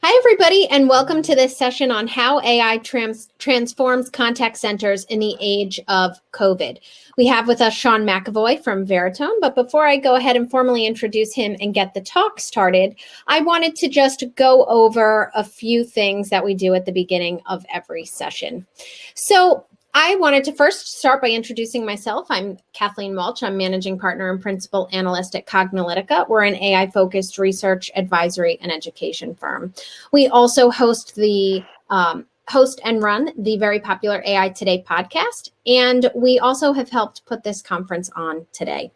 Hi, everybody, and welcome to this session on how AI transforms contact centers in the age of COVID. We have with us Sean McAvoy from Veritone, but before I go ahead and formally introduce him and get the talk started, I wanted to just go over a few things that we do at the beginning of every session. So I wanted to first start by introducing myself. I'm Kathleen Walsh. I'm Managing Partner and Principal Analyst at Cognilytica. We're an AI-focused research, advisory, and education firm. We also host and run the very popular AI Today podcast, and we also have helped put this conference on today.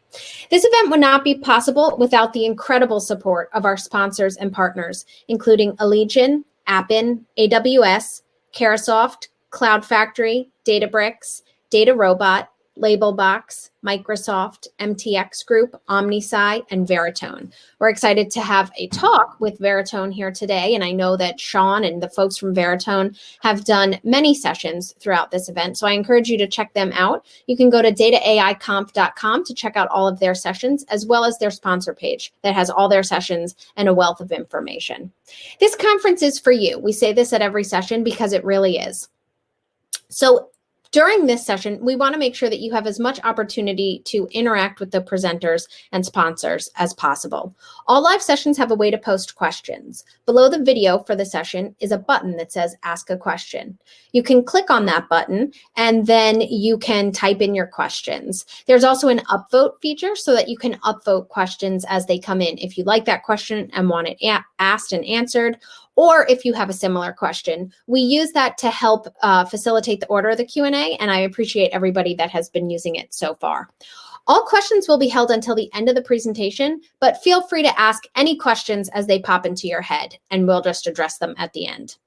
This event would not be possible without the incredible support of our sponsors and partners, including Allegion, Appen, AWS, Carahsoft, Cloud Factory, Databricks, DataRobot, Labelbox, Microsoft, MTX Group, OmniSci, and Veritone. We're excited to have a talk with Veritone here today, and I know that Sean and the folks from Veritone have done many sessions throughout this event, so I encourage you to check them out. You can go to dataiconf.com to check out all of their sessions, as well as their sponsor page that has all their sessions and a wealth of information. This conference is for you. We say this at every session because it really is. So during this session, we want to make sure that you have as much opportunity to interact with the presenters and sponsors as possible. All live sessions have a way to post questions. Below the video for the session is a button that says Ask a Question. You can click on that button and then you can type in your questions. There's also an upvote feature so that you can upvote questions as they come in if you like that question and want it asked and answered, or if you have a similar question. We use that to help facilitate the order of the Q&A, and I appreciate everybody that has been using it so far. All questions will be held until the end of the presentation, but feel free to ask any questions as they pop into your head, and we'll just address them at the end.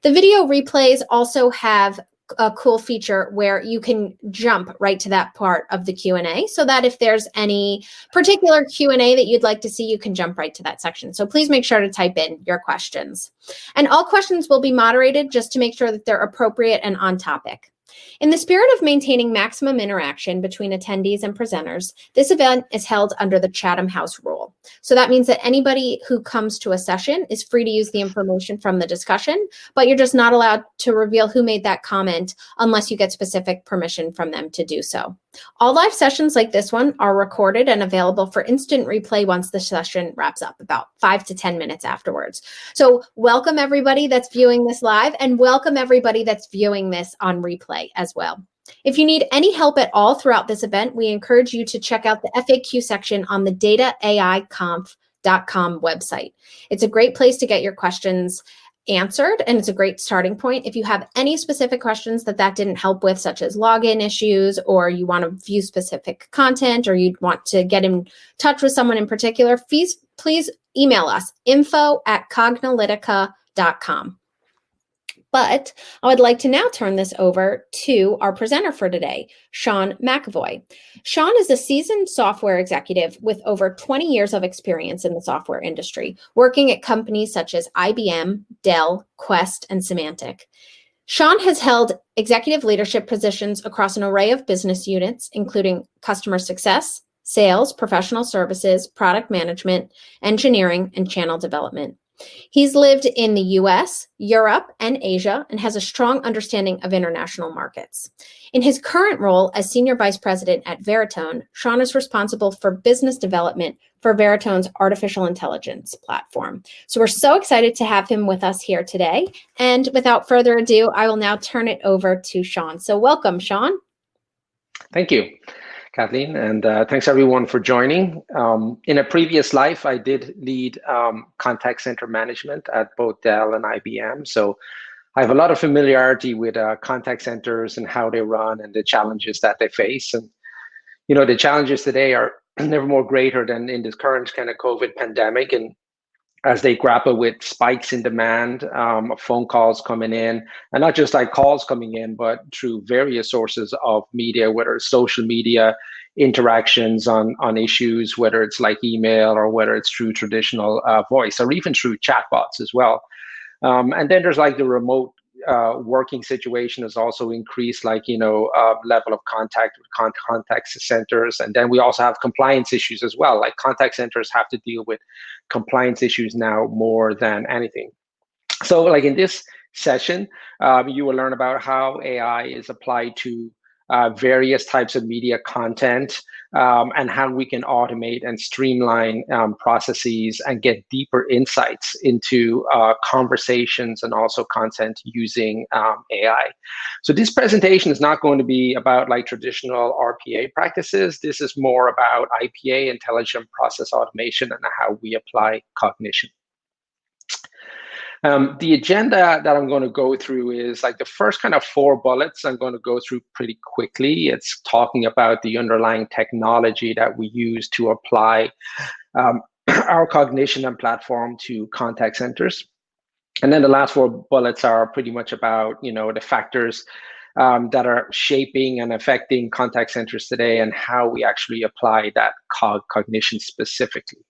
The video replays also have a cool feature where you can jump right to that part of the Q&A so that if there's any particular Q&A that you'd like to see, you can jump right to that section. So please make sure to type in your questions. And all questions will be moderated just to make sure that they're appropriate and on topic. In the spirit of maintaining maximum interaction between attendees and presenters, this event is held under the Chatham House rule. So that means that anybody who comes to a session is free to use the information from the discussion, but you're just not allowed to reveal who made that comment unless you get specific permission from them to do so. All live sessions like this one are recorded and available for instant replay once the session wraps up, about 5 to 10 minutes afterwards. So welcome everybody that's viewing this live, and welcome everybody that's viewing this on replay as well. If you need any help at all throughout this event, we encourage you to check out the FAQ section on the dataiconf.com website. It's a great place to get your questions answered, and it's a great starting point. If you have any specific questions that didn't help with, such as login issues, or you want to view specific content, or you want to get in touch with someone in particular, please email us, info@cognilytica.com. But I would like to now turn this over to our presenter for today, Sean McAvoy. Sean is a seasoned software executive with over 20 years of experience in the software industry, working at companies such as IBM, Dell, Quest, and Symantec. Sean has held executive leadership positions across an array of business units, including customer success, sales, professional services, product management, engineering, and channel development. He's lived in the US, Europe, and Asia, and has a strong understanding of international markets. In his current role as Senior Vice President at Veritone, Sean is responsible for business development for Veritone's artificial intelligence platform. So we're so excited to have him with us here today. And without further ado, I will now turn it over to Sean. So welcome, Sean. Thank you, Kathleen, and thanks everyone for joining. In a previous life, I did lead contact center management at both Dell and IBM. So I have a lot of familiarity with contact centers and how they run and the challenges that they face. And, you know, the challenges today are never more greater than in this current kind of COVID pandemic. And as they grapple with spikes in demand, phone calls coming in, and not just like calls coming in, but through various sources of media, whether it's social media, interactions on issues, whether it's like email or whether it's through traditional voice or even through chatbots as well. And then there's like the remote working situation has also increased, like, you know, level of contact with contact centers. And then we also have compliance issues as well. Like contact centers have to deal with compliance issues now more than anything. So like in this session, you will learn about how AI is applied to various types of media content, and how we can automate and streamline processes and get deeper insights into conversations and also content using AI. So this presentation is not going to be about like traditional RPA practices. This is more about IPA, intelligent process automation, and how we apply cognition. The agenda that I'm going to go through is like the first kind of 4 bullets I'm going to go through pretty quickly. It's talking about the underlying technology that we use to apply our cognition and platform to contact centers. And then the last 4 bullets are pretty much about, the factors that are shaping and affecting contact centers today and how we actually apply that cognition specifically.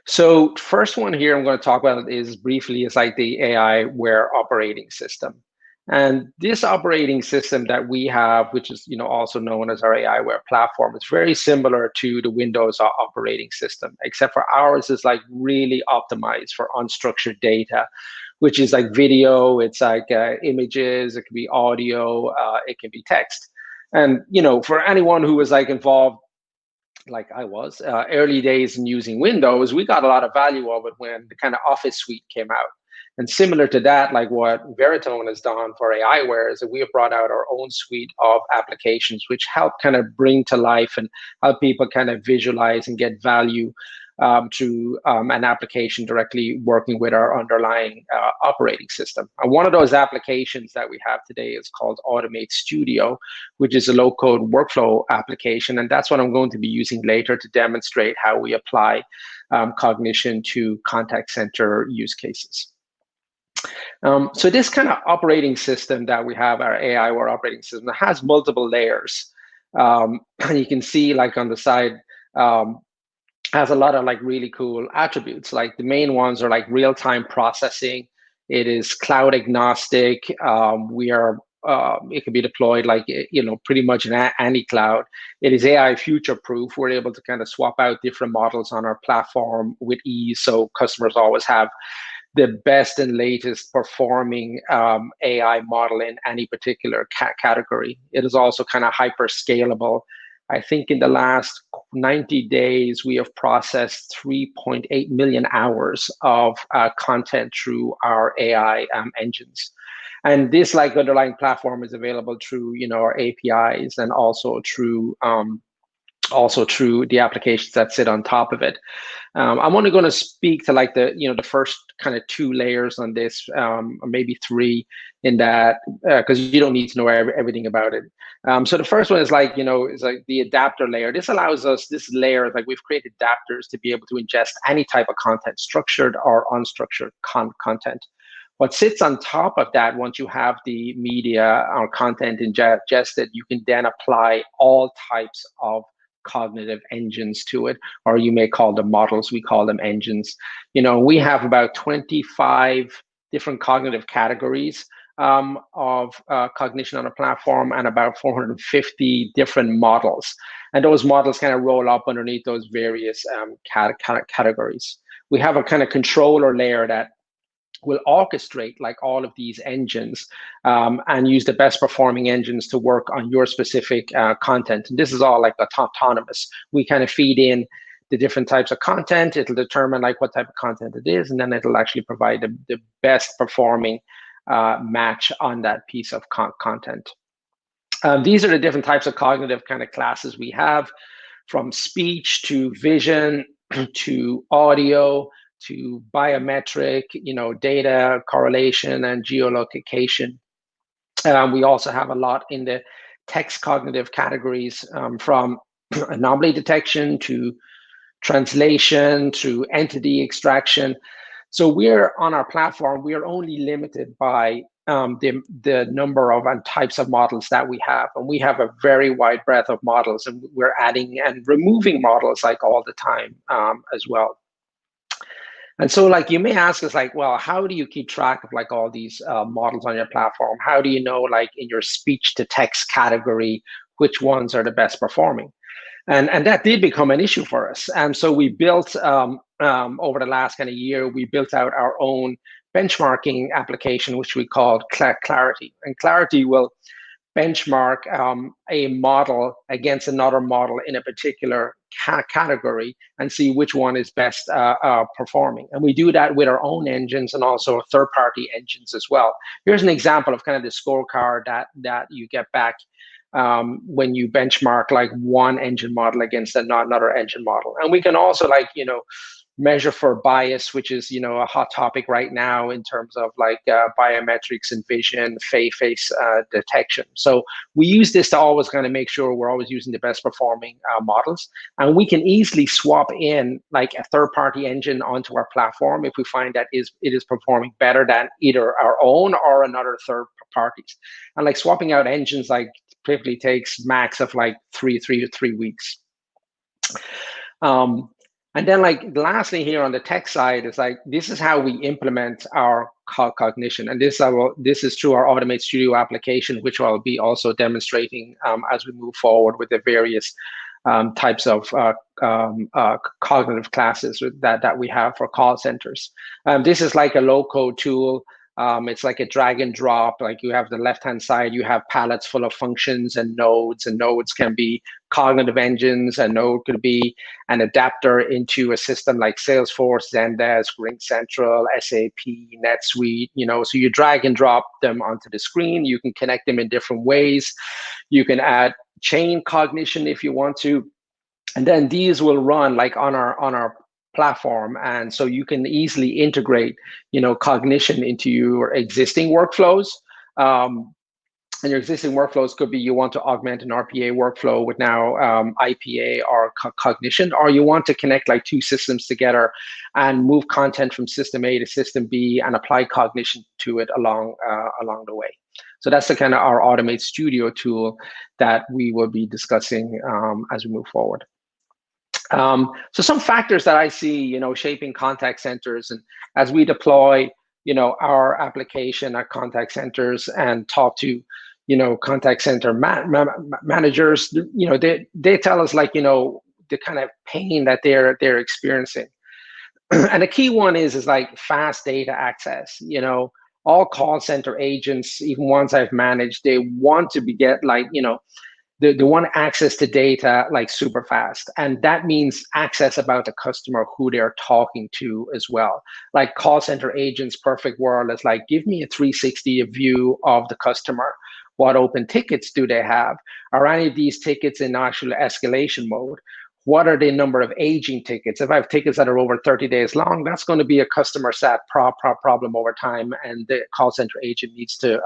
So first one here I'm going to talk about is like the AIaware operating system. And this operating system that we have, which is also known as our aiWARE platform, is very similar to the Windows operating system, except for ours is like really optimized for unstructured data, which is like video, it's like images, it can be audio, it can be text. And for anyone who was like involved, like I was, early days in using Windows, we got a lot of value of it when the kind of Office suite came out. And similar to that, like what Veritone has done for aiWARE is that we have brought out our own suite of applications, which help kind of bring to life and help people kind of visualize and get value to an application directly working with our underlying operating system. And one of those applications that we have today is called Automate Studio, which is a low-code workflow application. And that's what I'm going to be using later to demonstrate how we apply cognition to contact center use cases. So this kind of operating system that we have, our aiWARE operating system, has multiple layers. And you can see like on the side, has a lot of like really cool attributes. Like the main ones are like real-time processing. It is cloud agnostic. It can be deployed like, pretty much in any cloud. It is AI future-proof. We're able to kind of swap out different models on our platform with ease. So customers always have the best and latest performing AI model in any particular category. It is also kind of hyper scalable. I think in the last 90 days, we have processed 3.8 million hours of content through our AI engines. And this like underlying platform is available through our APIs and also through the applications that sit on top of it. I'm only going to speak to like the first kind of 2 layers on this, or maybe 3 in that, because you don't need to know everything about it. So the first one is like, is like the adapter layer. This allows us, this layer, like we've created adapters to be able to ingest any type of content, structured or unstructured content. What sits on top of that, once you have the media or content ingested, you can then apply all types of cognitive engines to it, or you may call them models, we call them engines. We have about 25 different cognitive categories of cognition on a platform and about 450 different models. And those models kind of roll up underneath those various categories. We have a kind of controller layer that will orchestrate like all of these engines and use the best performing engines to work on your specific content. And this is all like autonomous. We kind of feed in the different types of content. It'll determine like what type of content it is, and then it'll actually provide the best performing match on that piece of content. These are the different types of cognitive kind of classes we have, from speech to vision to audio to biometric, data correlation and geolocation. We also have a lot in the text cognitive categories, from anomaly detection to translation to entity extraction. So we're on our platform, we are only limited by the number of and types of models that we have. And we have a very wide breadth of models, and we're adding and removing models like all the time as well. And so like you may ask us like, well, how do you keep track of like all these models on your platform? How do you know like in your speech to text category, which ones are the best performing? And that did become an issue for us. And so we built over the last kind of year, we built out our own benchmarking application, which we called Clarity. And Clarity will benchmark a model against another model in a particular category and see which one is best performing. And we do that with our own engines and also third-party engines as well. Here's an example of kind of the scorecard that you get back when you benchmark like one engine model against another engine model. And we can also measure for bias, which is a hot topic right now in terms of like biometrics and vision, face detection. So we use this to always kind of make sure we're always using the best performing models, and we can easily swap in like a third-party engine onto our platform if we find that it is performing better than either our own or another third parties. And like swapping out engines like typically takes max of like three to 3 weeks. And then like lastly here on the tech side is like, this is how we implement our cognition. And this is through our Automate Studio application, which I'll be also demonstrating as we move forward with the various types of cognitive classes that we have for call centers. This is like a low-code tool. It's like a drag and drop. Like you have the left-hand side, you have palettes full of functions and nodes can be cognitive engines. A node could be an adapter into a system like Salesforce, Zendesk, RingCentral, SAP, NetSuite. So you drag and drop them onto the screen. You can connect them in different ways. You can add chain cognition if you want to, and then these will run like on our platform, and so you can easily integrate cognition into your existing workflows. And your existing workflows could be you want to augment an RPA workflow with now IPA or cognition, or you want to connect like two systems together and move content from system A to system B and apply cognition to it along the way. So that's the kind of our Automate Studio tool that we will be discussing as we move forward. So some factors that I see, shaping contact centers, and as we deploy, our application at contact centers and talk to, contact center managers, they tell us like, the kind of pain that they're experiencing. And the key one is like fast data access. All call center agents, even ones I've managed, they want to get like, they want access to data like super fast. And that means access about the customer who they're talking to as well. Like call center agents, perfect world is like, give me a 360 view of the customer. What open tickets do they have? Are any of these tickets in actual escalation mode? What are the number of aging tickets? If I have tickets that are over 30 days long, that's going to be a customer sat problem over time, and the call center agent needs to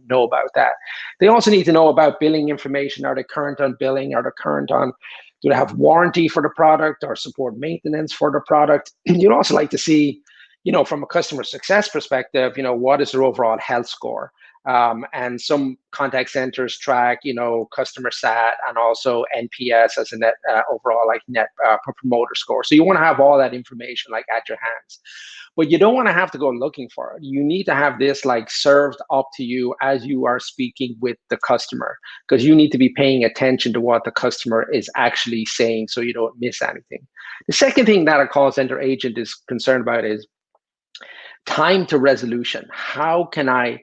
know about that. They also need to know about billing information. Are they current on billing? Are they current on, do they have warranty for the product or support maintenance for the product? You'd also like to see, from a customer success perspective, what is their overall health score? And some contact centers track, customer sat and also NPS as a net overall like net promoter score. So you want to have all that information like at your hands, but you don't want to have to go looking for it. You need to have this like served up to you as you are speaking with the customer, because you need to be paying attention to what the customer is actually saying so you don't miss anything. The second thing that a call center agent is concerned about is time to resolution. How can I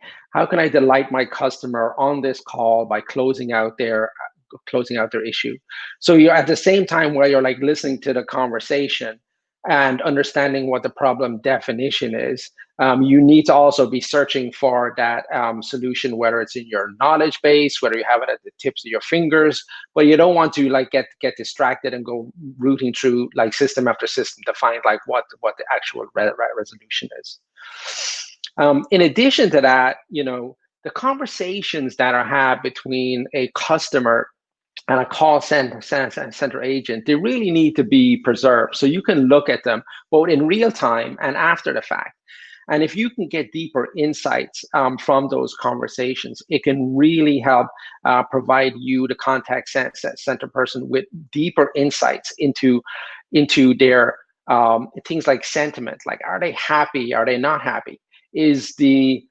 delight my customer on this call by closing out their issue? So you're at the same time while you're like listening to the conversation and understanding what the problem definition is, you need to also be searching for that solution, whether it's in your knowledge base, whether you have it at the tips of your fingers, but you don't want to like get distracted and go rooting through like system after system to find like what the actual resolution is. In addition to that, the conversations that are had between a customer and a call center agent, they really need to be preserved. So you can look at them both in real time and after the fact. And if you can get deeper insights from those conversations, it can really help provide you, the contact center person, with deeper insights into their things like sentiment. Like, are they happy? Are they not happy? Is the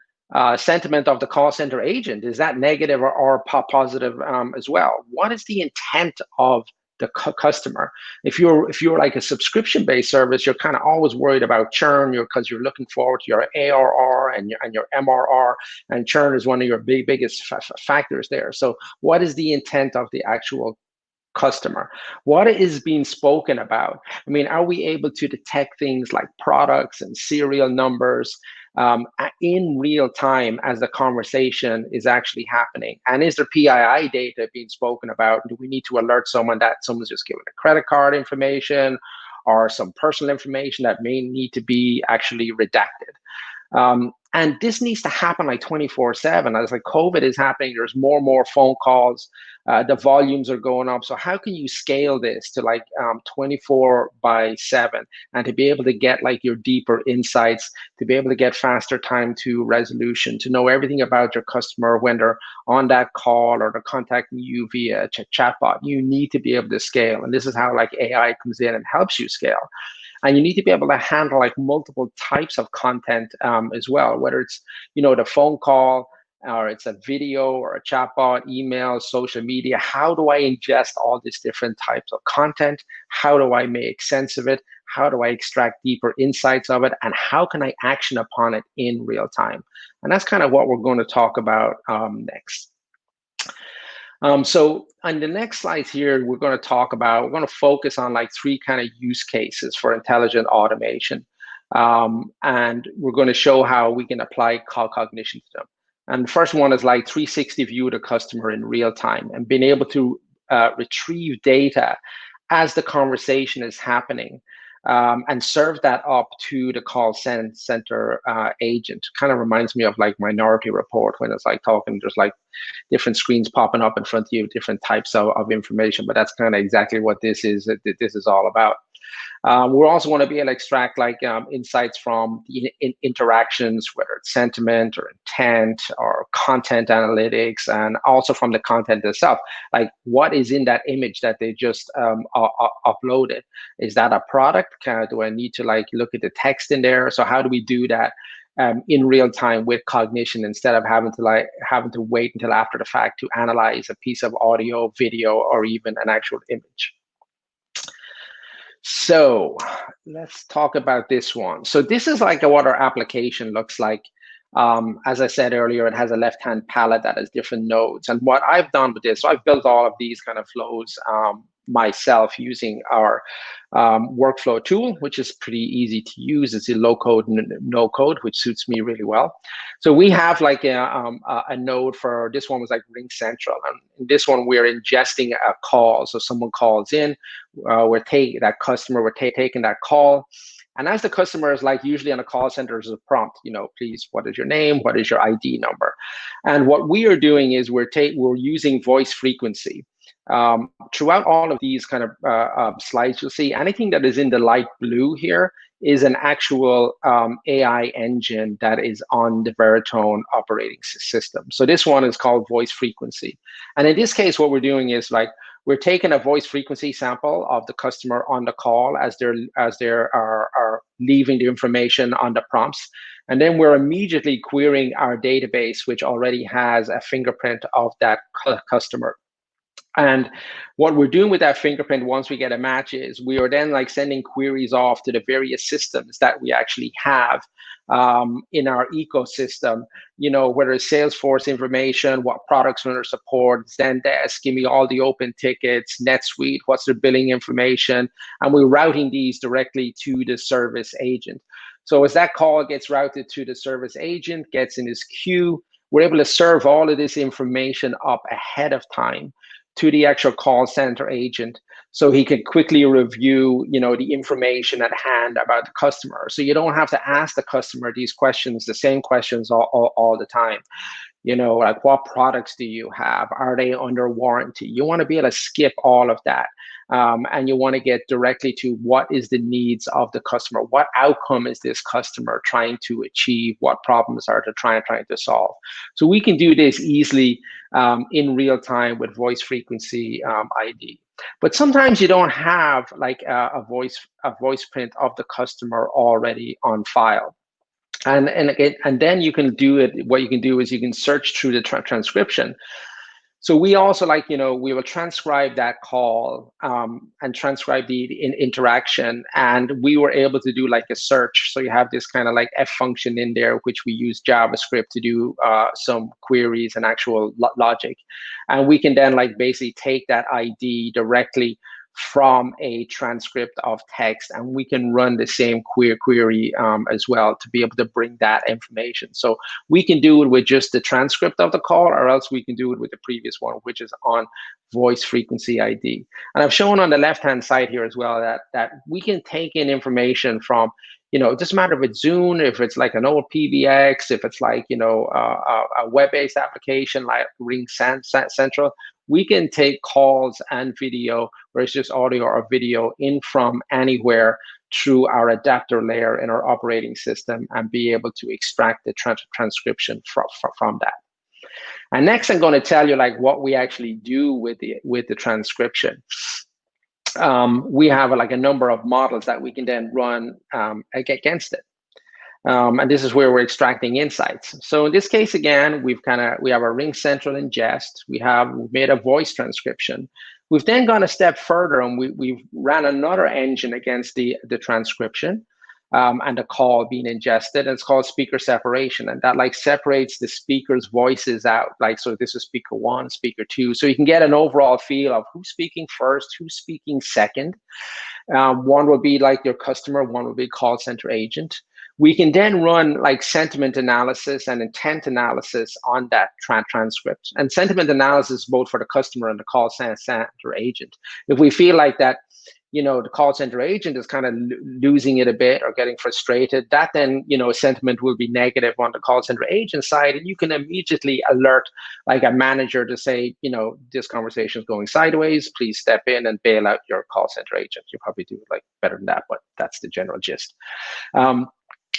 sentiment of the call center agent, is that negative or positive as well? What is the intent of the customer. If you're like a subscription-based service, you're kind of always worried about churn, because you're looking forward to your ARR and your MRR, and churn is one of your biggest factors there. So what is the intent of the actual customer? What is being spoken about? I mean, are we able to detect things like products and serial numbers in real time as the conversation is actually happening? And is there PII data being spoken about? Do we need to alert someone that someone's just given a credit card information or some personal information that may need to be actually redacted? And this needs to happen like 24/7. As like COVID is happening, there's more and more phone calls. The volumes are going up. So how can you scale this to like 24/7, and to be able to get like your deeper insights, to be able to get faster time to resolution, to know everything about your customer when they're on that call or they're contacting you via chatbot? You need to be able to scale. And this is how like AI comes in and helps you scale. And you need to be able to handle like multiple types of content as well, whether it's, the phone call, or it's a video or a chatbot, email, social media. How do I ingest all these different types of content? How do I make sense of it? How do I extract deeper insights of it? And how can I action upon it in real time? And that's kind of what we're going to talk about next. So on the next slides here, we're going to focus on like 3 kind of use cases for intelligent automation. And we're going to show how we can apply call cognition to them. And the first one is like 360 view the customer in real time, and being able to retrieve data as the conversation is happening. And serve that up to the call center agent. Kind of reminds me of like Minority Report, when it's like talking, there's like different screens popping up in front of you, different types of information. But that's kind of exactly what this is all about. We also want to be able to extract like insights from the interactions, whether it's sentiment or intent or content analytics, and also from the content itself. Like, what is in that image that they just uploaded? Is that a product? Do I need to like look at the text in there? So how do we do that in real time with cognition, instead of having to wait until after the fact to analyze a piece of audio, video, or even an actual image? So let's talk about this one. So this is like what our application looks like. As I said earlier, it has a left-hand palette that has different nodes. And what I've done with this, so I've built all of these kind of flows myself using our workflow tool, which is pretty easy to use. It's a low-code, no-code, which suits me really well. So we have like a node for this one was like Ring Central, and in this one we're ingesting a call. So someone calls in, we're taking that call. And as the customer is like, usually on a call center, there's a prompt, please, what is your name? What is your ID number? And what we are doing is we're using voice frequency. Throughout all of these kind of slides, you'll see anything that is in the light blue here is an actual AI engine that is on the Veritone operating system. So this one is called voice frequency. And in this case, what we're doing is like, we're taking a voice frequency sample of the customer on the call as they are leaving the information on the prompts. And then we're immediately querying our database, which already has a fingerprint of that customer. And what we're doing with that fingerprint, once we get a match, is we are then like sending queries off to the various systems that we actually have in our ecosystem, whether it's Salesforce information, what products under support, Zendesk, give me all the open tickets, NetSuite, what's their billing information, and we're routing these directly to the service agent. So as that call gets routed to the service agent, gets in his queue, we're able to serve all of this information up ahead of time to the actual call center agent, so he can quickly review, the information at hand about the customer. So you don't have to ask the customer these questions, the same questions all the time. Like, what products do you have? Are they under warranty? You want to be able to skip all of that. And you want to get directly to what is the needs of the customer. What outcome is this customer trying to achieve? What problems are they trying to solve? So we can do this easily in real time with voice frequency ID. But sometimes you don't have like a voice print of the customer already on file. And then you can do it. What you can do is you can search through the transcription. So we also we will transcribe that call and transcribe the interaction. And we were able to do like a search. So you have this kind of like F function in there, which we use JavaScript to do some queries and actual logic. And we can then like basically take that ID directly from a transcript of text, and we can run the same query as well to be able to bring that information. So we can do it with just the transcript of the call, or else we can do it with the previous one, which is on voice frequency ID. And I've shown on the left-hand side here as well that we can take in information from, it doesn't matter if it's Zoom, if it's like an old PBX, if it's like, a web-based application like Ring Central. We can take calls and video, where it's just audio or video, in from anywhere through our adapter layer in our operating system and be able to extract the transcription from that. And next, I'm going to tell you like what we actually do with the transcription. We have like a number of models that we can then run against it. And this is where we're extracting insights. So in this case, again, we have a Ring Central ingest. We've made a voice transcription. We've then gone a step further, and we've ran another engine against the transcription and the call being ingested. And it's called speaker separation, and that like separates the speakers' voices out. Like, so this is speaker 1, speaker 2. So you can get an overall feel of who's speaking first, who's speaking second. One will be like your customer, one will be call center agent. We can then run like sentiment analysis and intent analysis on that transcript. And sentiment analysis both for the customer and the call center agent. If we feel like that, the call center agent is kind of losing it a bit or getting frustrated, that then, sentiment will be negative on the call center agent side. And you can immediately alert like a manager to say, this conversation is going sideways, please step in and bail out your call center agent. You probably do like better than that, but that's the general gist.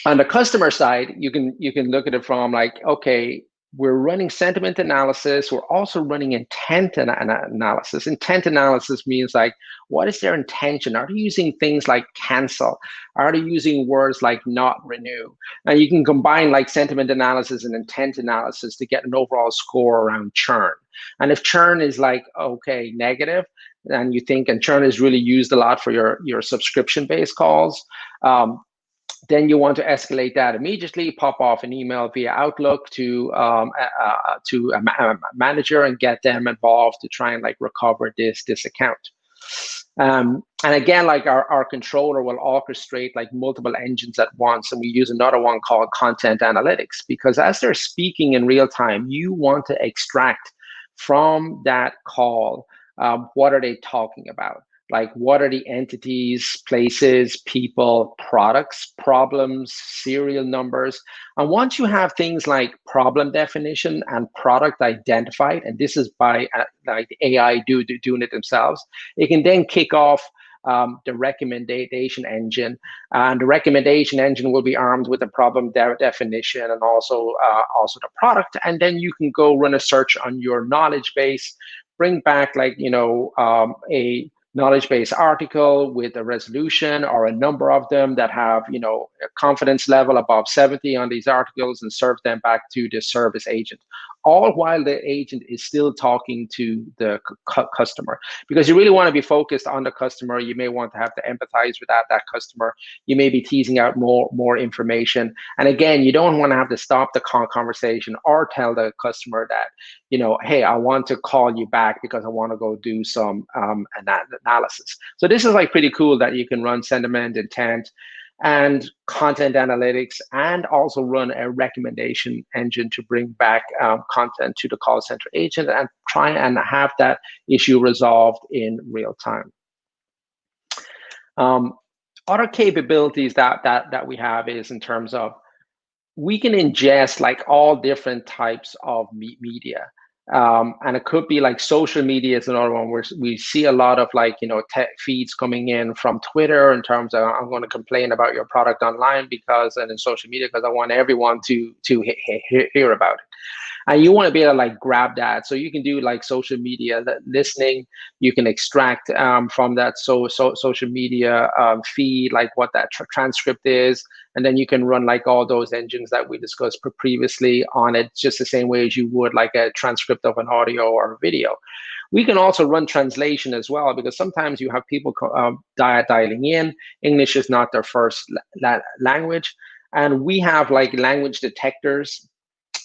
On the customer side, you can look at it from like, okay, we're running sentiment analysis. We're also running intent analysis. Intent analysis means like, what is their intention? Are they using things like cancel? Are they using words like not renew? And you can combine like sentiment analysis and intent analysis to get an overall score around churn. And if churn is like, okay, negative, and you think, and churn is really used a lot for your subscription-based calls, then you want to escalate that immediately, pop off an email via Outlook to a manager and get them involved to try and like recover this account. And again, like our controller will orchestrate like multiple engines at once. And we use another one called content analytics, because as they're speaking in real time, you want to extract from that call, what are they talking about? Like, what are the entities, places, people, products, problems, serial numbers? And once you have things like problem definition and product identified, and this is by like AI doing it themselves, it can then kick off the recommendation engine. And the recommendation engine will be armed with the problem definition and also the product. And then you can go run a search on your knowledge base, bring back like, a knowledge base article with a resolution or a number of them that have, a confidence level above 70 on these articles, and serve them back to the service agent, all while the agent is still talking to the customer. Because you really want to be focused on the customer. You may want to have to empathize with that customer. You may be teasing out more information. And again, you don't want to have to stop the conversation or tell the customer that, hey, I want to call you back because I want to go do some analysis. So this is like pretty cool that you can run sentiment, intent, and content analytics, and also run a recommendation engine to bring back content to the call center agent and try and have that issue resolved in real time. Other capabilities that we have is in terms of, we can ingest like all different types of media. And it could be like social media is another one where we see a lot of like, tech feeds coming in from Twitter in terms of, I'm going to complain about your product online and in social media because I want everyone to hear about it. And you want to be able to like grab that. So you can do like social media listening. You can extract from that social media feed, like what that transcript is. And then you can run like all those engines that we discussed previously on it, just the same way as you would like a transcript of an audio or a video. We can also run translation as well, because sometimes you have people dialing in. English is not their first language. And we have like language detectors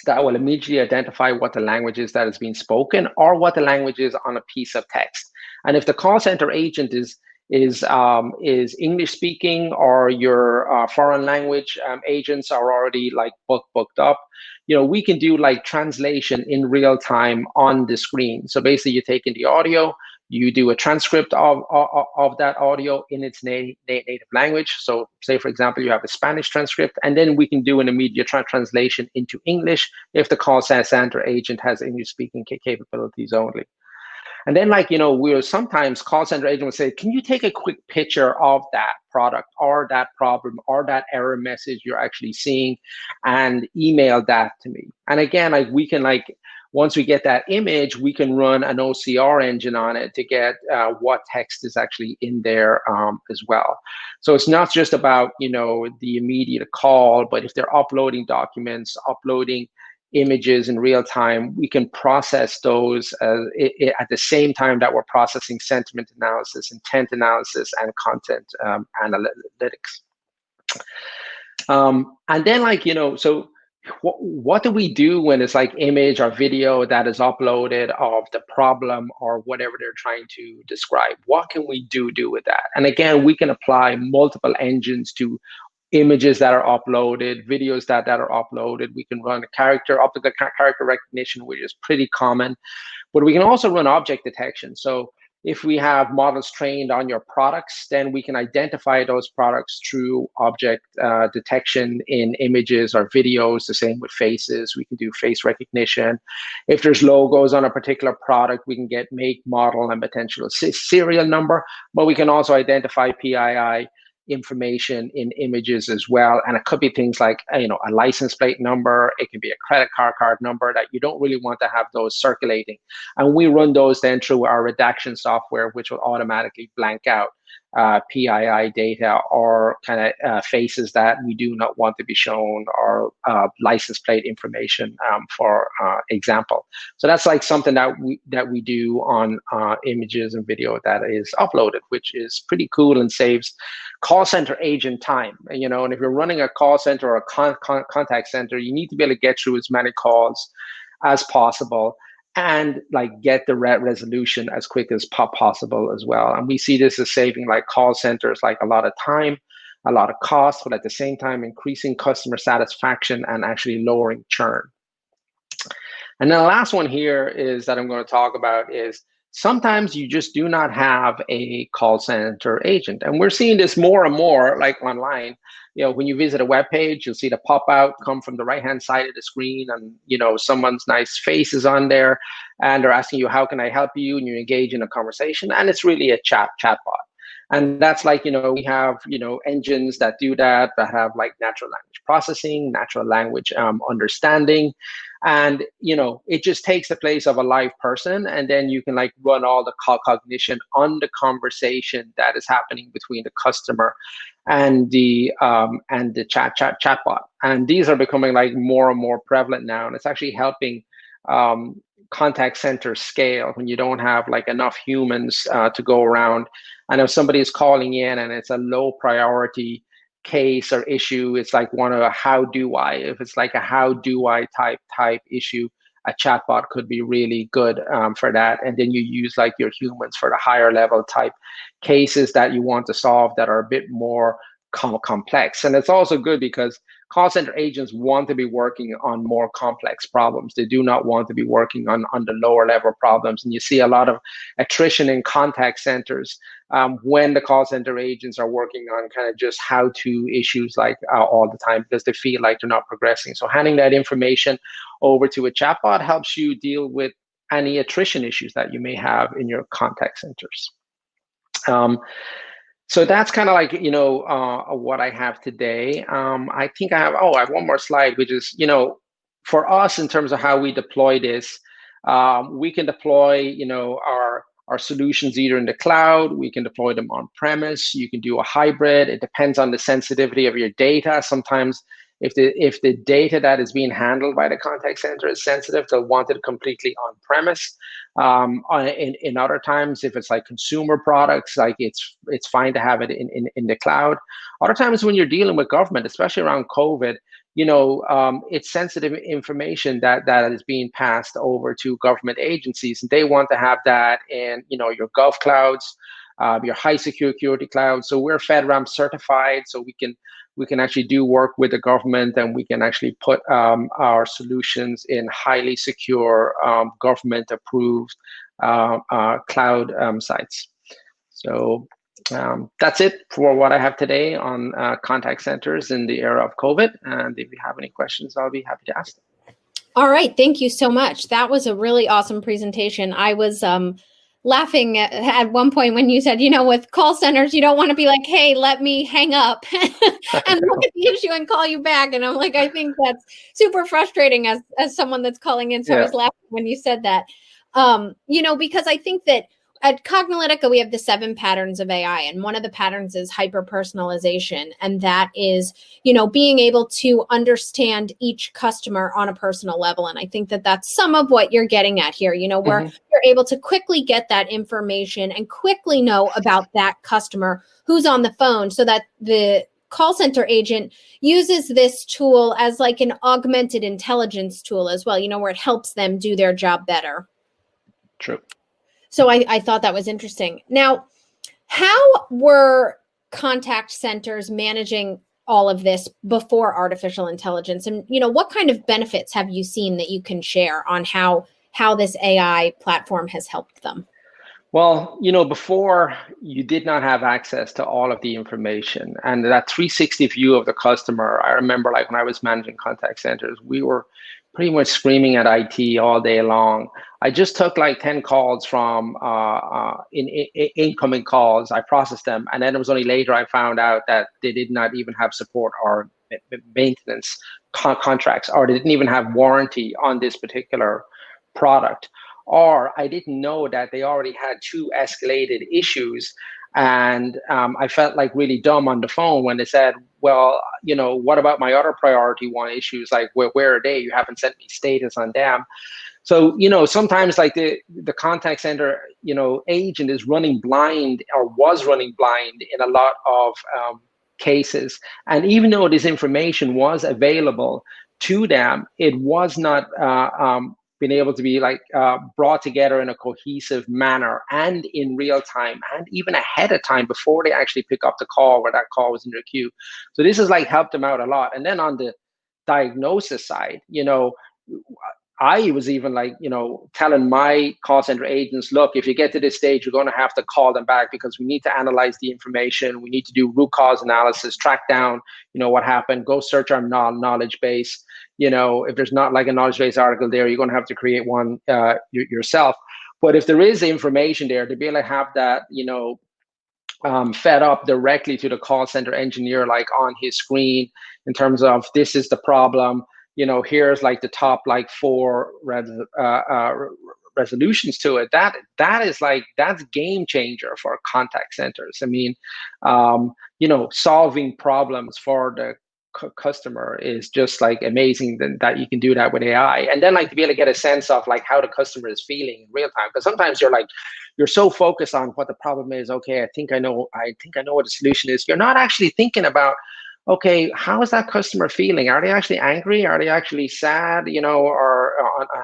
that will immediately identify what the language is that is being spoken or what the language is on a piece of text. And if the call center agent is English speaking, or your foreign language agents are already like booked up, we can do like translation in real time on the screen. So basically, you take in the audio, you do a transcript of that audio in its native language. So say, for example, you have a Spanish transcript, and then we can do an immediate translation into English if the call center agent has English speaking capabilities only. And then, like, we'll sometimes call center agent will say, can you take a quick picture of that product or that problem or that error message you're actually seeing and email that to me? And again, like, we can, like, once we get that image, we can run an OCR engine on it to get what text is actually in there as well. So it's not just about, the immediate call, but if they're uploading documents, uploading images in real time, we can process those at the same time that we're processing sentiment analysis, intent analysis, and content analytics. And then, like, so what do we do when it's like image or video that is uploaded of the problem or whatever they're trying to describe? What can we do with that? And again, we can apply multiple engines to images that are uploaded, videos that are uploaded. We can run optical character recognition, which is pretty common, but we can also run object detection. So if we have models trained on your products, then we can identify those products through object detection in images or videos. The same with faces. We can do face recognition. If there's logos on a particular product, we can get make, model, and potential serial number, but we can also identify PII information in images as well. And it could be things like, a license plate number. It can be a credit card number that you don't really want to have those circulating. And we run those then through our redaction software, which will automatically blank out PII data or kind of faces that we do not want to be shown, or license plate information, for example. So that's like something that we do on images and video that is uploaded, which is pretty cool and saves call center agent time. And if you're running a call center or a contact center, you need to be able to get through as many calls as possible and like get the resolution as quick as possible as well. And we see this as saving like call centers like a lot of time, a lot of cost, but at the same time increasing customer satisfaction and actually lowering churn. And then the last one here is that I'm going to talk about is sometimes you just do not have a call center agent. And we're seeing this more and more like online. When you visit a web page, you'll see the pop out come from the right-hand side of the screen, and someone's nice face is on there, and they're asking you, how can I help you? And you engage in a conversation, and it's really a chatbot. And that's like, we have, engines that do that have like natural language processing, natural language understanding. And, it just takes the place of a live person. And then you can like run all the cognition on the conversation that is happening between the customer and the chatbot. And these are becoming like more and more prevalent now. And it's actually helping contact center scale when you don't have like enough humans to go around. And if somebody is calling in and it's a low priority case or issue, it's like one of a how do I. If it's like a how do I type issue, a chatbot could be really good for that. And then you use like your humans for the higher level type cases that you want to solve that are a bit more complex. And it's also good because call center agents want to be working on more complex problems. They do not want to be working on the lower level problems. And you see a lot of attrition in contact centers when the call center agents are working on kind of just how-to issues like all the time, because they feel like they're not progressing. So handing that information over to a chatbot helps you deal with any attrition issues that you may have in your contact centers. So that's kind of like, what I have today. I think I have one more slide, which is, for us, in terms of how we deploy this, we can deploy, our solutions either in the cloud, we can deploy them on premise, you can do a hybrid. It depends on the sensitivity of your data. Sometimes if the data that is being handled by the contact center is sensitive, they'll want it completely on premise. In other times, if it's like consumer products, like it's fine to have it in the cloud. Other times when you're dealing with government, especially around COVID, it's sensitive information that is being passed over to government agencies, and they want to have that in, your gov clouds, your high security clouds. So we're FedRAMP certified, so we can actually do work with the government, and we can actually put our solutions in highly secure, government approved cloud sites. So that's it for what I have today on contact centers in the era of COVID. And if you have any questions, I'll be happy to ask them. All right. Thank you so much. That was a really awesome presentation. I was laughing at one point when you said, with call centers, you don't want to be like, hey, let me hang up and look at the issue and call you back. And I'm like, I think that's super frustrating as someone that's calling in. So I was laughing when you said that, because I think that at Cognilytica, we have the 7 patterns of AI, and one of the patterns is hyper-personalization, and that is, being able to understand each customer on a personal level. And I think that that's some of what you're getting at here, where you're able to quickly get that information and quickly know about that customer who's on the phone, so that the call center agent uses this tool as like an augmented intelligence tool as well, where it helps them do their job better. True. So I thought that was interesting. Now, how were contact centers managing all of this before artificial intelligence? And, what kind of benefits have you seen that you can share on how this AI platform has helped them? Well, before, you did not have access to all of the information, and that 360 view of the customer. I remember, like, when I was managing contact centers, we were pretty much screaming at IT all day long. I just took like 10 calls from incoming calls. I processed them, and then it was only later I found out that they did not even have support or maintenance contracts, or they didn't even have warranty on this particular product. Or I didn't know that they already had 2 escalated issues. And I felt like really dumb on the phone when they said, well, what about my other priority 1 issues? Like, where are they? You haven't sent me status on them. So, sometimes like the contact center, agent is running blind, or was running blind in a lot of cases. And even though this information was available to them, it was not been able to be brought together in a cohesive manner and in real time, and even ahead of time before they actually pick up the call, where that call was in their queue. So this has helped them out a lot. And then on the diagnosis side, I was even telling my call center agents, look, if you get to this stage, you're going to have to call them back, because we need to analyze the information. We need to do root cause analysis, track down, what happened, go search our knowledge base. If there's not like a knowledge base article there, you're going to have to create one yourself. But if there is information there, to be able to have that, fed up directly to the call center engineer, like on his screen, in terms of, this is the problem. Here's like the top 4 resolutions to it. That's game changer for contact centers. I mean, solving problems for the customer is just amazing that you can do that with AI. And then to be able to get a sense of how the customer is feeling in real time, because sometimes you're so focused on what the problem is. Okay, I think I know what the solution is. You're not actually thinking about, okay, how is that customer feeling? Are they actually angry? Are they actually sad, or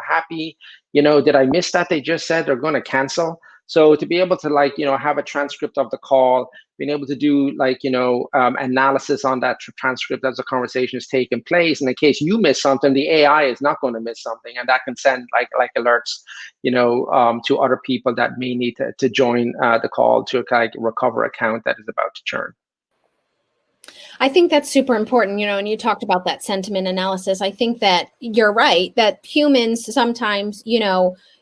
happy? Did I miss that? They just said they're going to cancel. So to be able to have a transcript of the call, being able to do analysis on that transcript as the conversation is taking place. And in case you miss something, the AI is not going to miss something, and that can send alerts, to other people that may need to join the call to recover account that is about to churn. I think that's super important, and you talked about that sentiment analysis. I think that you're right, that humans sometimes,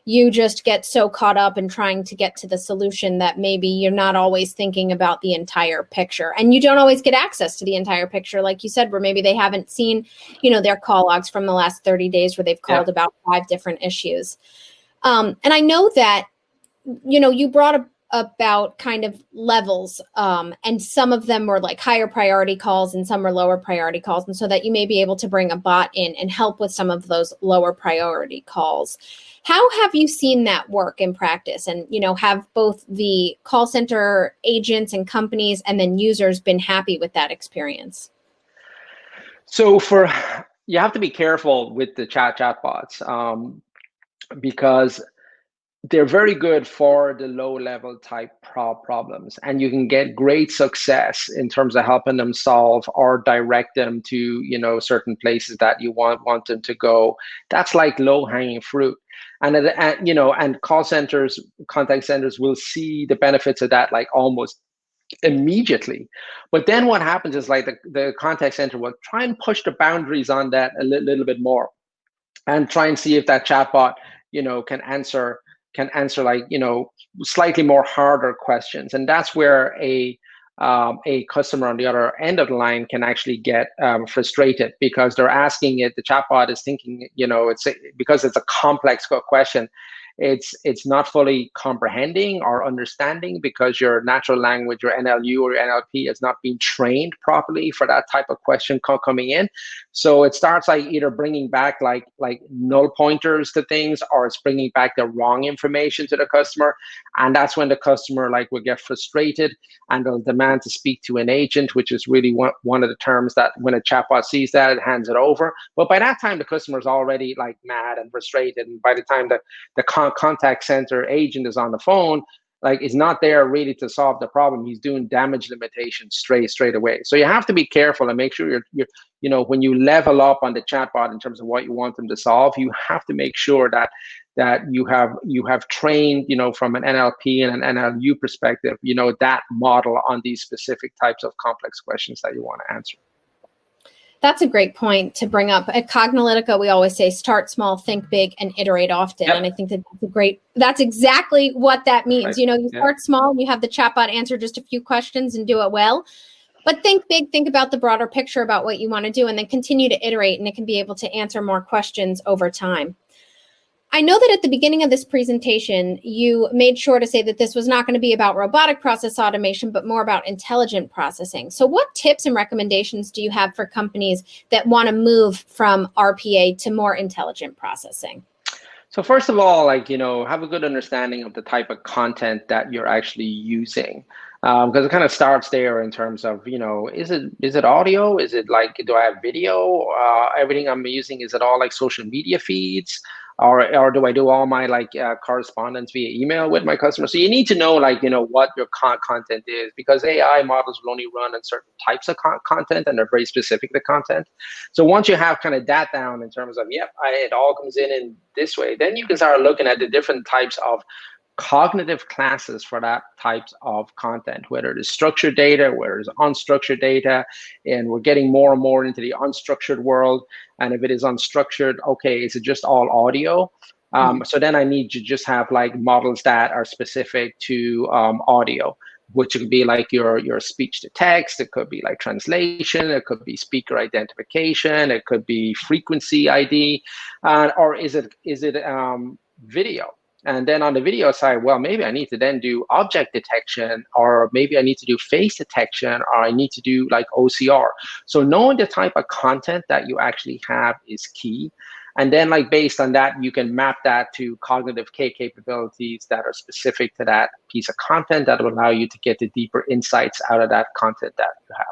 you just get so caught up in trying to get to the solution that maybe you're not always thinking about the entire picture, and you don't always get access to the entire picture, like you said, where maybe they haven't seen, their call logs from the last 30 days where they've called about 5 different issues. And I know that, you brought about kind of levels, and some of them were like higher priority calls and some were lower priority calls. And so that you may be able to bring a bot in and help with some of those lower priority calls. How have you seen that work in practice? And, have both the call center agents and companies and then users been happy with that experience? So you have to be careful with the chatbots, because they're very good for the low-level type problems, and you can get great success in terms of helping them solve or direct them to certain places that you want them to go. That's like low-hanging fruit, and call centers, contact centers will see the benefits of that like almost immediately. But then what happens is like the contact center will try and push the boundaries on that a little bit more, and try and see if that chatbot can answer like slightly more harder questions. And that's where a customer on the other end of the line can actually get frustrated, because they're asking it, the chatbot is thinking, because it's a complex question, it's not fully comprehending or understanding, because your natural language, your NLU or your NLP has not been trained properly for that type of question coming in. So it starts like either bringing back like null pointers to things, or it's bringing back the wrong information to the customer. And that's when the customer will get frustrated, and they'll demand to speak to an agent, which is really one of the terms that when a chatbot sees that, it hands it over. But by that time, the customer's already mad and frustrated. And by the time the contact center agent is on the phone, is not there really to solve the problem. He's doing damage limitation straight away. So you have to be careful and make sure you're when you level up on the chatbot in terms of what you want them to solve, you have to make sure that you have trained, from an NLP and an NLU perspective, that model on these specific types of complex questions that you want to answer. That's a great point to bring up. At Cognilytica, we always say start small, think big, and iterate often. Yep. And I think that's exactly what that means. Right. You start small, and you have the chatbot answer just a few questions and do it well. But think big, think about the broader picture about what you want to do, and then continue to iterate, and it can be able to answer more questions over time. I know that at the beginning of this presentation, you made sure to say that this was not going to be about robotic process automation, but more about intelligent processing. So what tips and recommendations do you have for companies that want to move from RPA to more intelligent processing? So first of all, have a good understanding of the type of content that you're actually using. Because it kind of starts there in terms of, is it audio? Is it do I have video? Everything I'm using, is it all social media feeds? Or do I do all my correspondence via email with my customers? So you need to know what your content is, because AI models will only run on certain types of content, and they're very specific to content. So once you have kind of that down in terms of, it all comes in this way, then you can start looking at the different types of cognitive classes for that types of content, whether it is structured data, whether it's unstructured data, and we're getting more and more into the unstructured world. And if it is unstructured, okay, is it just all audio? So then I need to just have models that are specific to audio, which could be your speech to text. It could be translation. It could be speaker identification. It could be frequency ID, or is it video? And then on the video side, well, maybe I need to then do object detection, or maybe I need to do face detection, or I need to do OCR. So knowing the type of content that you actually have is key. And then based on that, you can map that to cognitive capabilities that are specific to that piece of content that will allow you to get the deeper insights out of that content that you have.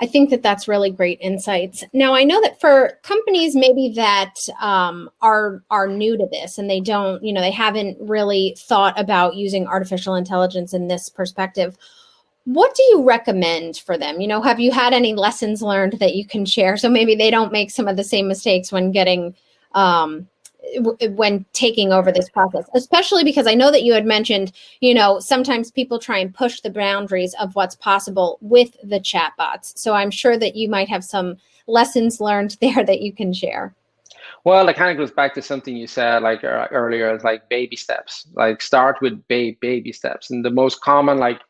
I think that that's really great insights. Now, I know that for companies maybe that are new to this, and they don't, they haven't really thought about using artificial intelligence in this perspective, what do you recommend for them? Have you had any lessons learned that you can share, so maybe they don't make some of the same mistakes when getting when taking over this process, especially because I know that you had mentioned, sometimes people try and push the boundaries of what's possible with the chatbots. So I'm sure that you might have some lessons learned there that you can share. Well, it kind of goes back to something you said like earlier, it's like baby steps. Like start with baby steps, and the most common like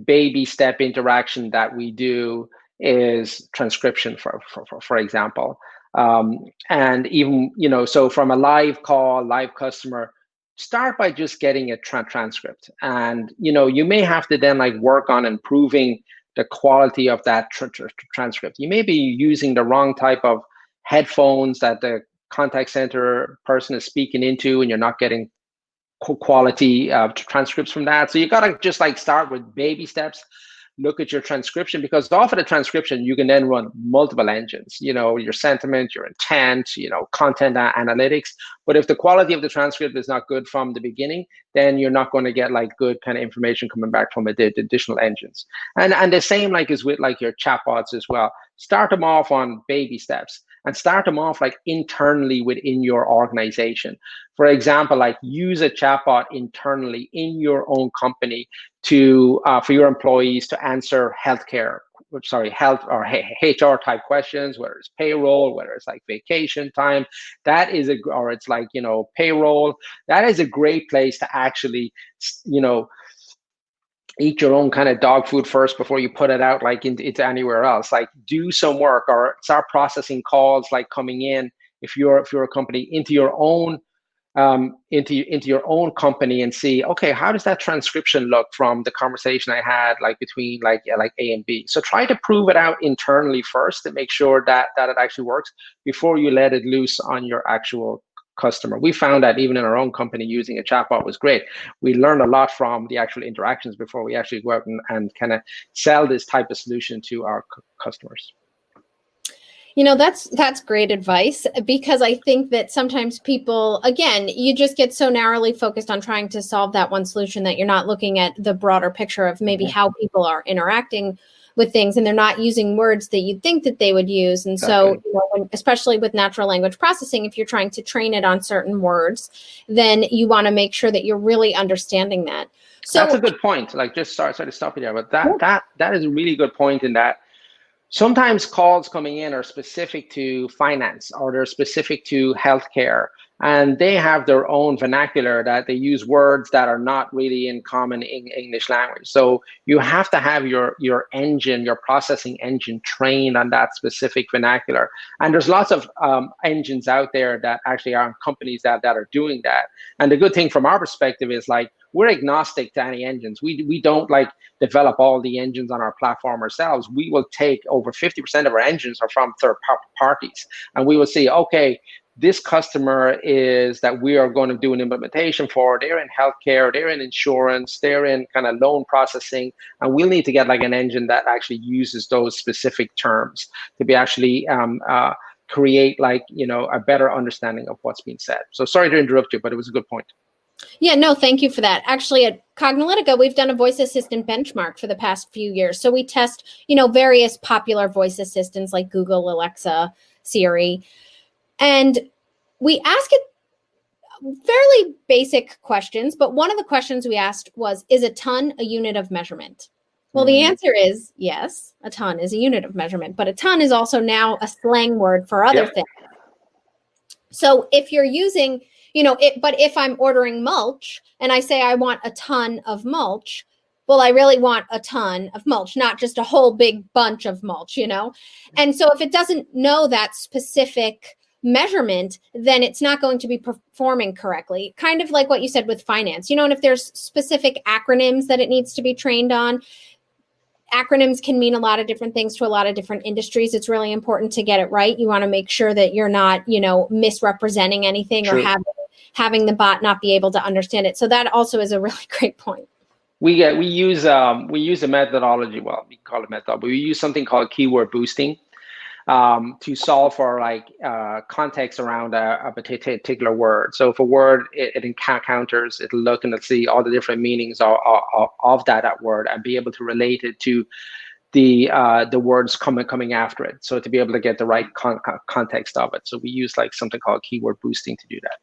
baby step interaction that we do is transcription, for example. And even, so from a live call, live customer, start by just getting a transcript. And, you may have to then like work on improving the quality of that transcript. You may be using the wrong type of headphones that the contact center person is speaking into, and you're not getting quality transcripts from that. So you got to just like start with baby steps, look at your transcription, because off of the transcription, you can then run multiple engines, your sentiment, your intent, content analytics. But if the quality of the transcript is not good from the beginning, then you're not going to get like good kind of information coming back from the additional engines. And the same like is with like your chatbots as well. Start them off on baby steps and start them off like internally within your organization. For example, like use a chatbot internally in your own company to for your employees to answer health or HR type questions, whether it's payroll, whether it's like vacation time. Or it's like, payroll. That is a great place to actually, eat your own kind of dog food first before you put it out like into anywhere else. Like do some work or start processing calls like coming in if you're a company into your own into your own company and see, okay, how does that transcription look from the conversation I had like between like A and B. So try to prove it out internally first to make sure that it actually works before you let it loose on your actual customer. We found that even in our own company, using a chatbot was great. We learned a lot from the actual interactions before we actually go out and kind of sell this type of solution to our customers. That's great advice, because I think that sometimes people, again, you just get so narrowly focused on trying to solve that one solution that you're not looking at the broader picture of maybe how people are interacting with things, and they're not using words that you'd think that they would use. And exactly. So, especially with natural language processing, if you're trying to train it on certain words, then you want to make sure that you're really understanding that. So that's a good point. Like, just sorry to stop you there, but that is a really good point in that sometimes calls coming in are specific to finance or they're specific to healthcare, and they have their own vernacular that they use words that are not really in common English language. So you have to have your engine, your processing engine trained on that specific vernacular. And there's lots of engines out there that actually are companies that are doing that. And the good thing from our perspective is like, we're agnostic to any engines. We don't like develop all the engines on our platform ourselves. We will take over 50% of our engines are from third parties. And we will see, okay, this customer is that we are going to do an implementation for, they're in healthcare, they're in insurance, they're in kind of loan processing, and we'll need to get like an engine that actually uses those specific terms to be actually create like, a better understanding of what's being said. So sorry to interrupt you, but it was a good point. Yeah, no, thank you for that. Actually, at Cognilytica, we've done a voice assistant benchmark for the past few years. So we test, various popular voice assistants like Google, Alexa, Siri. And we ask it fairly basic questions, but one of the questions we asked was, is a ton a unit of measurement? Well, the answer is yes, a ton is a unit of measurement, but a ton is also now a slang word for other things. So if you're using, but if I'm ordering mulch and I say I want a ton of mulch, well, I really want a ton of mulch, not just a whole big bunch of mulch, And so if it doesn't know that specific measurement, then it's not going to be performing correctly. Kind of like what you said with finance, and if there's specific acronyms that it needs to be trained on, acronyms can mean a lot of different things to a lot of different industries. It's really important to get it right. You want to make sure that you're not, misrepresenting anything True. Or having the bot not be able to understand it. So that also is a really great point. We use a methodology. Well, we call it method, but we use something called keyword boosting to solve for like context around a particular word. So if a word it encounters, it'll look and it'll see all the different meanings of that word and be able to relate it to the words coming after it. So to be able to get the right context of it. So we use like something called keyword boosting to do that.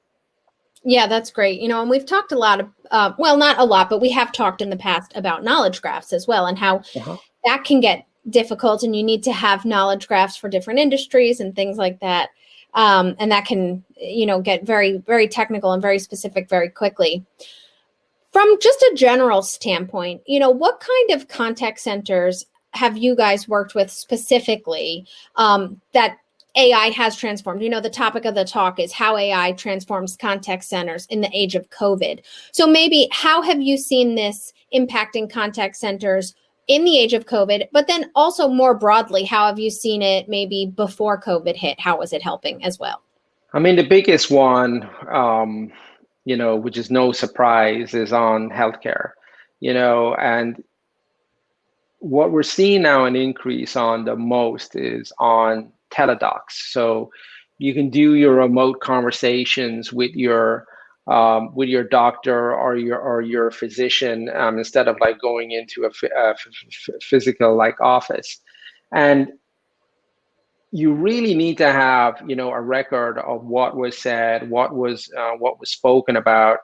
Yeah, that's great. And we've talked a lot of, well, not a lot, but we have talked in the past about knowledge graphs as well, and how that can get difficult, and you need to have knowledge graphs for different industries and things like that. And that can, get very, very technical and very specific very quickly. From just a general standpoint, what kind of contact centers have you guys worked with specifically that AI has transformed? The topic of the talk is how AI transforms contact centers in the age of COVID. So maybe how have you seen this impacting contact centers in the age of COVID, but then also more broadly, how have you seen it maybe before COVID hit? How was it helping as well? I mean, the biggest one, which is no surprise, is on healthcare, and what we're seeing now an increase on the most is on teledocs. So you can do your remote conversations with your doctor or your physician instead of like going into a physical like office. And you really need to have a record of what was said, what was spoken about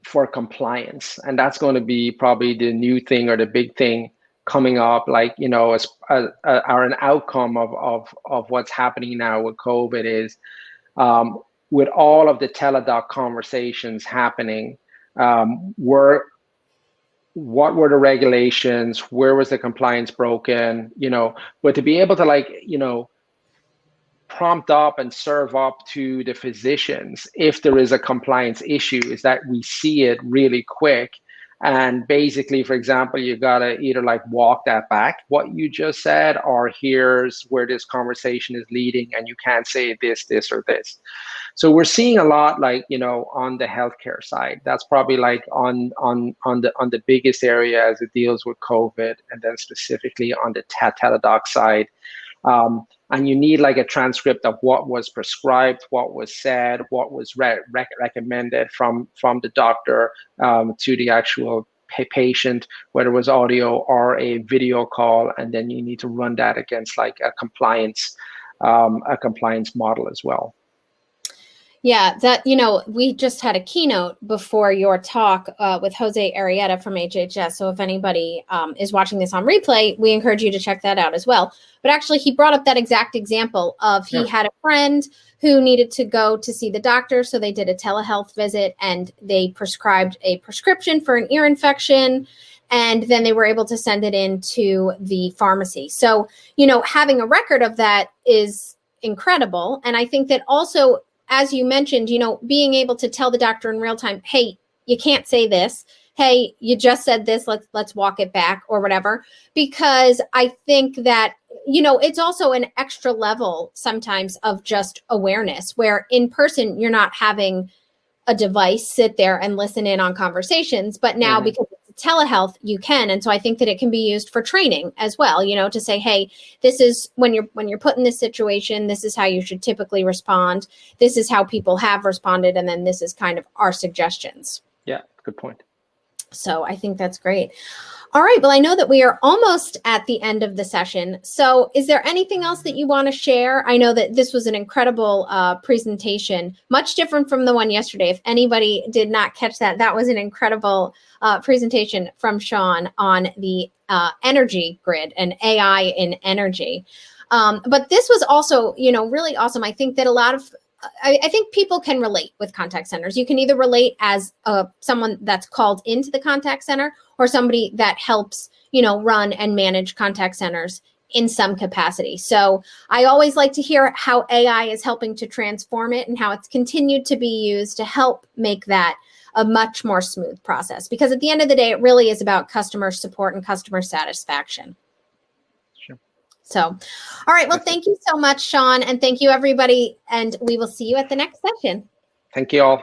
for compliance, and that's going to be probably the new thing or the big thing coming up. Like as an outcome of what's happening now with COVID is with all of the teledoc conversations happening, what were the regulations, where was the compliance broken, but to be able to prompt up and serve up to the physicians if there is a compliance issue is that we see it really quick. And basically, for example, you gotta either like walk that back, what you just said, or here's where this conversation is leading and you can't say this, or this. So we're seeing a lot on the healthcare side. That's probably like on the biggest area as it deals with COVID, and then specifically on the teledoc side. And you need like a transcript of what was prescribed, what was said, what was recommended from the doctor to the actual patient, whether it was audio or a video call, and then you need to run that against like a compliance model as well. Yeah, that, we just had a keynote before your talk with Jose Arrieta from HHS. So if anybody is watching this on replay, we encourage you to check that out as well. But actually, he brought up that exact example of he had a friend who needed to go to see the doctor. So they did a telehealth visit and they prescribed a prescription for an ear infection. And then they were able to send it into the pharmacy. So, having a record of that is incredible. And I think that also, as you mentioned, being able to tell the doctor in real time, hey, you can't say this. Hey, you just said this. Let's walk it back or whatever. Because I think that, it's also an extra level sometimes of just awareness where in person, you're not having a device sit there and listen in on conversations. But now because it's telehealth, you can. And so I think that it can be used for training as well, to say, hey, this is when you're put in this situation, this is how you should typically respond. This is how people have responded. And then this is kind of our suggestions. Yeah, good point. So I think that's great. All right. Well, I know that we are almost at the end of the session. So is there anything else that you want to share? I know that this was an incredible presentation, much different from the one yesterday. If anybody did not catch that, that was an incredible presentation from Sean on the energy grid and AI in energy. But this was also, really awesome. I think that I think people can relate with contact centers. You can either relate as someone that's called into the contact center or somebody that helps, run and manage contact centers in some capacity. So I always like to hear how AI is helping to transform it and how it's continued to be used to help make that a much more smooth process. Because at the end of the day, it really is about customer support and customer satisfaction. So, all right. Well, thank you so much, Sean. And thank you, everybody. And we will see you at the next session. Thank you all.